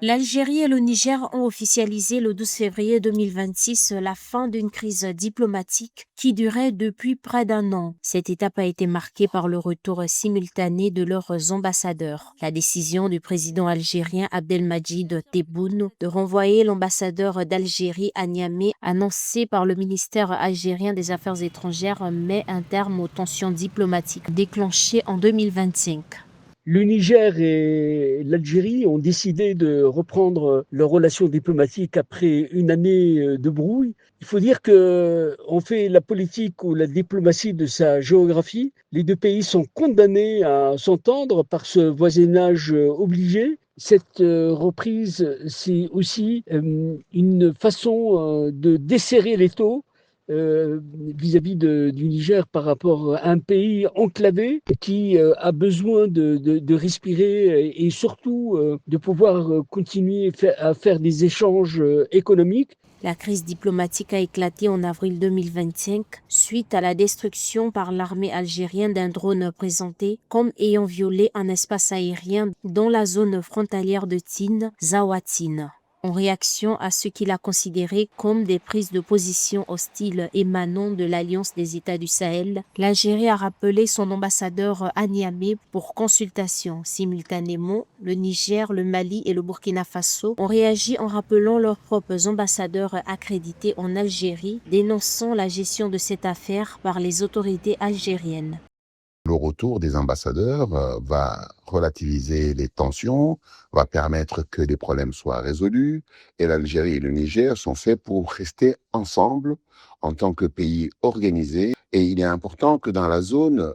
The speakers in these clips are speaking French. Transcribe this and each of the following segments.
L'Algérie et le Niger ont officialisé le 12 février 2026 la fin d'une crise diplomatique qui durait depuis près d'un an. Cette étape a été marquée par le retour simultané de leurs ambassadeurs. La décision du président algérien Abdelmadjid Tebboune de renvoyer l'ambassadeur d'Algérie à Niamey, annoncée par le ministère algérien des Affaires étrangères, met un terme aux tensions diplomatiques déclenchées en 2025. Le Niger et l'Algérie ont décidé de reprendre leurs relations diplomatiques après une année de brouille. Il faut dire que on fait la politique ou la diplomatie de sa géographie. Les deux pays sont condamnés à s'entendre par ce voisinage obligé. Cette reprise, c'est aussi une façon de desserrer les taux vis-à-vis du Niger par rapport à un pays enclavé qui a besoin de respirer et surtout de pouvoir continuer à faire des échanges économiques. La crise diplomatique a éclaté en avril 2025 suite à la destruction par l'armée algérienne d'un drone présenté comme ayant violé un espace aérien dans la zone frontalière de Tine, Zawatine. En réaction à ce qu'il a considéré comme des prises de position hostiles émanant de l'Alliance des États du Sahel, l'Algérie a rappelé son ambassadeur à Niamey pour consultation. Simultanément, le Niger, le Mali et le Burkina Faso ont réagi en rappelant leurs propres ambassadeurs accrédités en Algérie, dénonçant la gestion de cette affaire par les autorités algériennes. Le retour des ambassadeurs va relativiser les tensions, va permettre que les problèmes soient résolus. Et l'Algérie et le Niger sont faits pour rester ensemble en tant que pays organisés. Et il est important que dans la zone,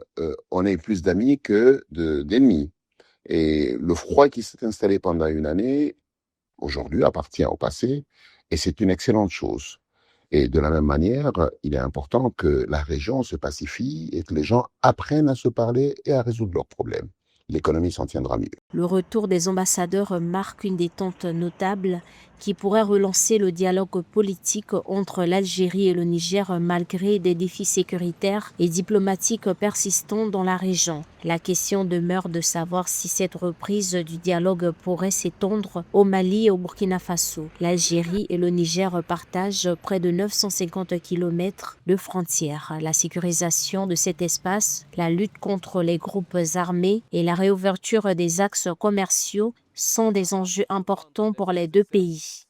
on ait plus d'amis que d'ennemis. Et le froid qui s'est installé pendant une année, aujourd'hui, appartient au passé. Et c'est une excellente chose. Et de la même manière, il est important que la région se pacifie et que les gens apprennent à se parler et à résoudre leurs problèmes. L'économie s'en tiendra mieux. Le retour des ambassadeurs marque une détente notable qui pourrait relancer le dialogue politique entre l'Algérie et le Niger malgré des défis sécuritaires et diplomatiques persistants dans la région. La question demeure de savoir si cette reprise du dialogue pourrait s'étendre au Mali et au Burkina Faso. L'Algérie et le Niger partagent près de 950 km de frontières. La sécurisation de cet espace, la lutte contre les groupes armés et la réouverture des axes commerciaux sont des enjeux importants pour les deux pays.